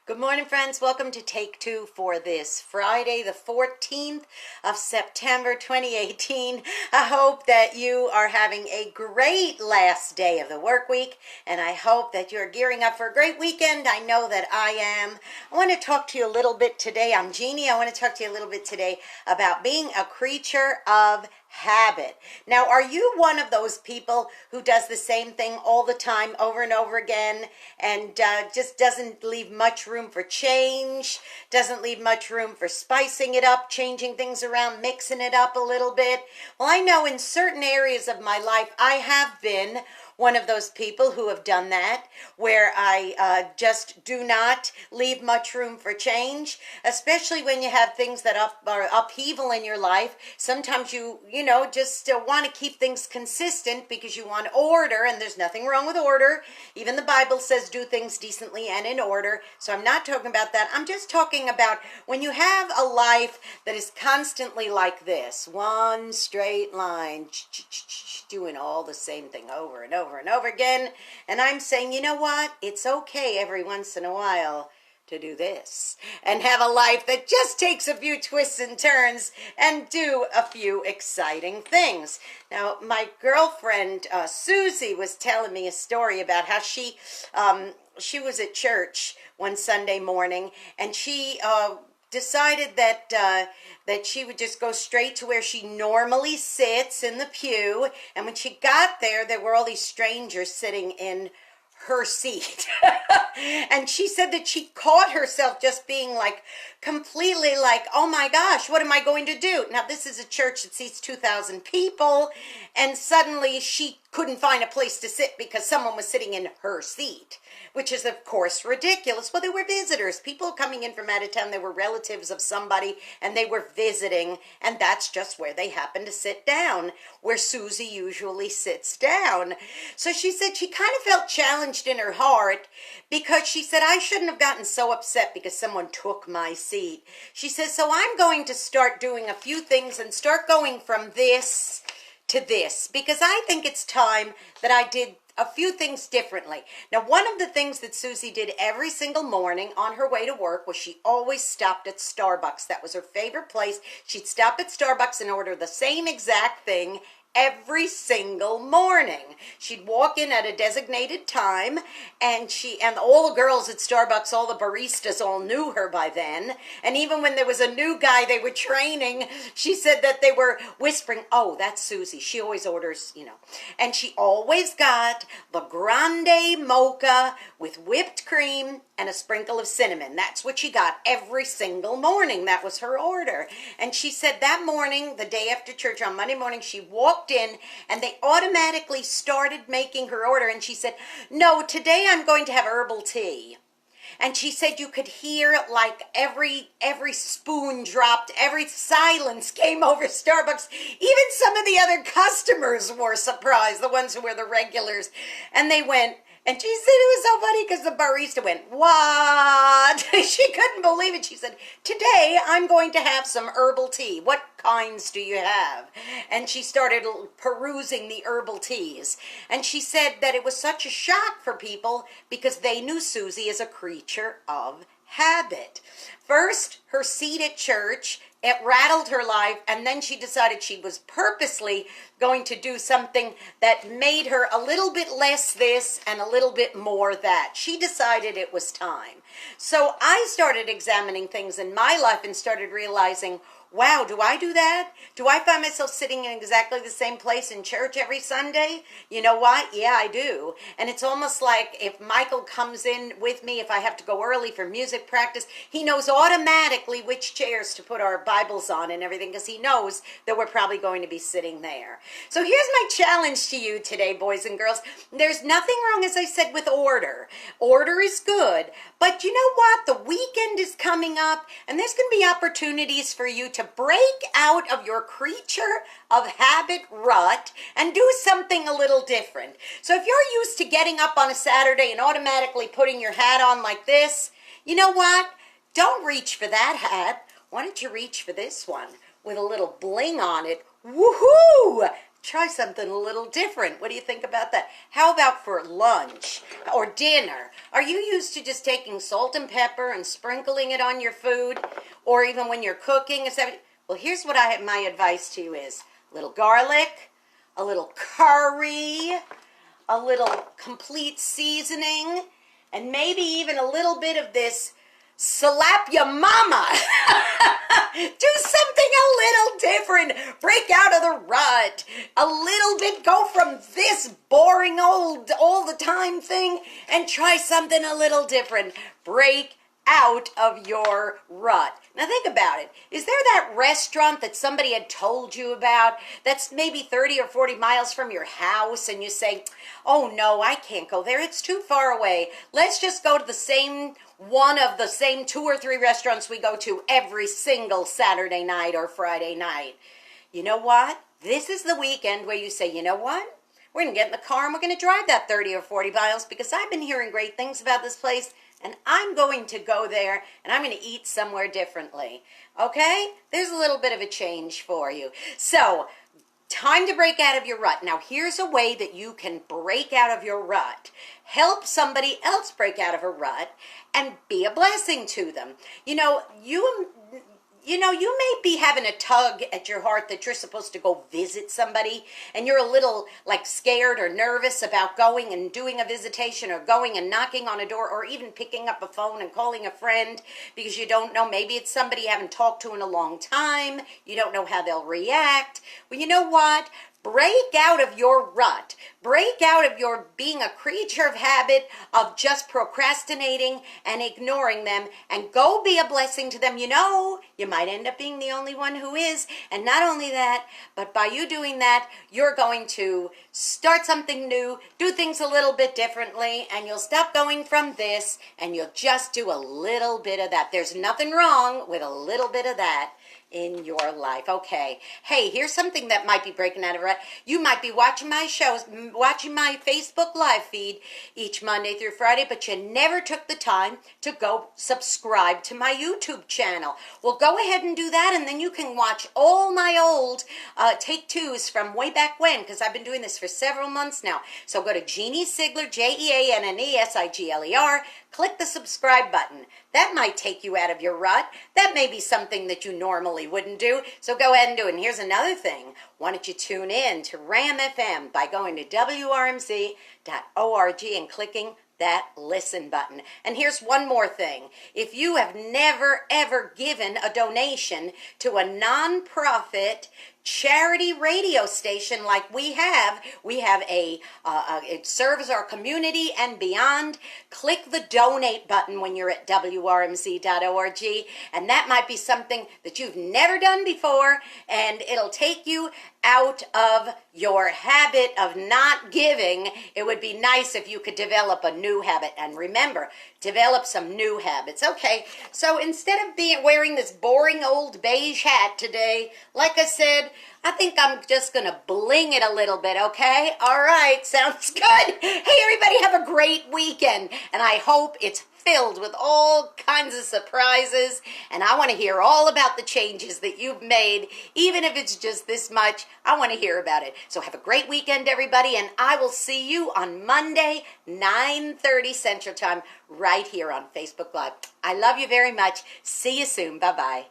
Good morning, friends. Welcome to Take Two for this Friday, the 14th of September, 2018. I hope that you are having a great last day of the work week, and I hope that you're gearing up for a great weekend. I know that I am. I want to talk to you a little bit today. I'm Jeannie. I want to talk to you a little bit today about being a creature of habit. Now, are you one of those people who does the same thing all the time over and over again and just doesn't leave much room for change, doesn't leave much room for spicing it up, changing things around, mixing it up a little bit? Well, I know in certain areas of my life I have been one of those people who have done that, where I just do not leave much room for change, especially when you have things that are upheaval in your life. Sometimes you just want to keep things consistent because you want order, and there's nothing wrong with order. Even the Bible says do things decently and in order. So I'm not talking about that. I'm just talking about when you have a life that is constantly like this, one straight line, doing all the same thing over and over and over again. And I'm saying, you know what? It's okay every once in a while to do this and have a life that just takes a few twists and turns and do a few exciting things. Now, my girlfriend Susie was telling me a story about how she was at church one Sunday morning, and she decided that she would just go straight to where she normally sits in the pew. And when she got there, there were all these strangers sitting in her seat. And she said that she caught herself just being like completely like, oh my gosh, what am I going to do? Now, this is a church that seats 2,000 people, and suddenly she couldn't find a place to sit because someone was sitting in her seat, which is of course ridiculous. Well, they were visitors, people coming in from out of town. They were relatives of somebody and they were visiting, and that's just where they happened to sit down, where Susie usually sits down. So she said she kind of felt challenged in her heart because she said, I shouldn't have gotten so upset because someone took my seat. She says, so I'm going to start doing a few things and start going from this to this, because I think it's time that I did a few things differently. Now, one of the things that Susie did every single morning on her way to work was she always stopped at Starbucks. That was her favorite place. She'd stop at Starbucks and order the same exact thing every single morning. She'd walk in at a designated time, and all the girls at Starbucks, all the baristas, all knew her by then. And even when there was a new guy they were training, she said that they were whispering, oh, that's Susie. She always orders, And she always got the grande mocha with whipped cream and a sprinkle of cinnamon. That's what she got every single morning. That was her order. And she said that morning, the day after church on Monday morning, she walked in and they automatically started making her order. And she said, no, today I'm going to have herbal tea. And she said you could hear like every spoon dropped, every silence came over Starbucks. Even some of the other customers were surprised, the ones who were the regulars. And they went, and she said it was so funny because the barista went, what? She couldn't believe it. She said, today I'm going to have some herbal tea. What kinds do you have? And she started perusing the herbal teas. And she said that it was such a shock for people because they knew Susie as a creature of habit. First, her seat at church, it rattled her life, and then she decided she was purposely going to do something that made her a little bit less this and a little bit more that. She decided it was time. So I started examining things in my life and started realizing, wow, do I do that? Do I find myself sitting in exactly the same place in church every Sunday? You know what? Yeah, I do. And it's almost like if Michael comes in with me, if I have to go early for music practice, he knows automatically which chairs to put our Bibles on and everything because he knows that we're probably going to be sitting there. So here's my challenge to you today, boys and girls. There's nothing wrong, as I said, with order. Order is good. But you know what? The weekend is coming up, and there's going to be opportunities for you to break out of your creature of habit rut and do something a little different. So if you're used to getting up on a Saturday and automatically putting your hat on like this, you know what? Don't reach for that hat. Why don't you reach for this one with a little bling on it? Woohoo! try something a little different. What do you think about that? How about for lunch or dinner? Are you used to just taking salt and pepper and sprinkling it on your food, or even when you're cooking? Well, here's what my advice to you is: a little garlic, a little curry, a little complete seasoning, and maybe even a little bit of this slap your mama. Do something a little different. Break out of the rut. A little bit, go from this boring old all the time thing and try something a little different. Break out of your rut. Now think about it. Is there that restaurant that somebody had told you about that's maybe 30 or 40 miles from your house, and you say, oh no, I can't go there. It's too far away. Let's just go to the same one of the same 2 or 3 restaurants we go to every single Saturday night or Friday night. You know what? This is the weekend where you say, you know what? We're going to get in the car and we're going to drive that 30 or 40 miles because I've been hearing great things about this place, and I'm going to go there and I'm going to eat somewhere differently. Okay? There's a little bit of a change for you. So, time to break out of your rut. Now, here's a way that you can break out of your rut. Help somebody else break out of a rut and be a blessing to them. You know, you may be having a tug at your heart that you're supposed to go visit somebody, and you're a little like scared or nervous about going and doing a visitation, or going and knocking on a door, or even picking up a phone and calling a friend because you don't know. Maybe it's somebody you haven't talked to in a long time. You don't know how they'll react. Well, you know what? Break out of your rut. Break out of your being a creature of habit of just procrastinating and ignoring them, and go be a blessing to them. You know, you might end up being the only one who is. And not only that, but by you doing that, you're going to start something new, do things a little bit differently, and you'll stop going from this and you'll just do a little bit of that. There's nothing wrong with a little bit of that in your life. Okay. Hey, here's something that might be breaking out of rut. You might be watching my shows, watching my Facebook live feed each Monday through Friday, but you never took the time to go subscribe to my YouTube channel. Well, go ahead and do that, and then you can watch all my old take twos from way back when, because I've been doing this for several months now. So go to Jeanne Sigler, JeanneSigler. Click the subscribe button. That might take you out of your rut. That may be something that you normally wouldn't do. So go ahead and do it. And here's another thing. Why don't you tune in to RAM FM by going to WRMZ.org and clicking that listen button. And here's one more thing. If you have never, ever given a donation to a nonprofit charity radio station like we have it serves our community and beyond. Click the donate button when you're at WRMZ.org, and that might be something that you've never done before, and it'll take you out of your habit of not giving. It would be nice if you could develop a new habit. And remember, develop some new habits. Okay, so instead of wearing this boring old beige hat today, like I said, I think I'm just going to bling it a little bit, okay? All right, sounds good. Hey, everybody, have a great weekend, and I hope it's filled with all kinds of surprises, and I want to hear all about the changes that you've made. Even if it's just this much, I want to hear about it. So have a great weekend, everybody, and I will see you on Monday, 9:30 Central Time, right here on Facebook Live. I love you very much. See you soon. Bye-bye.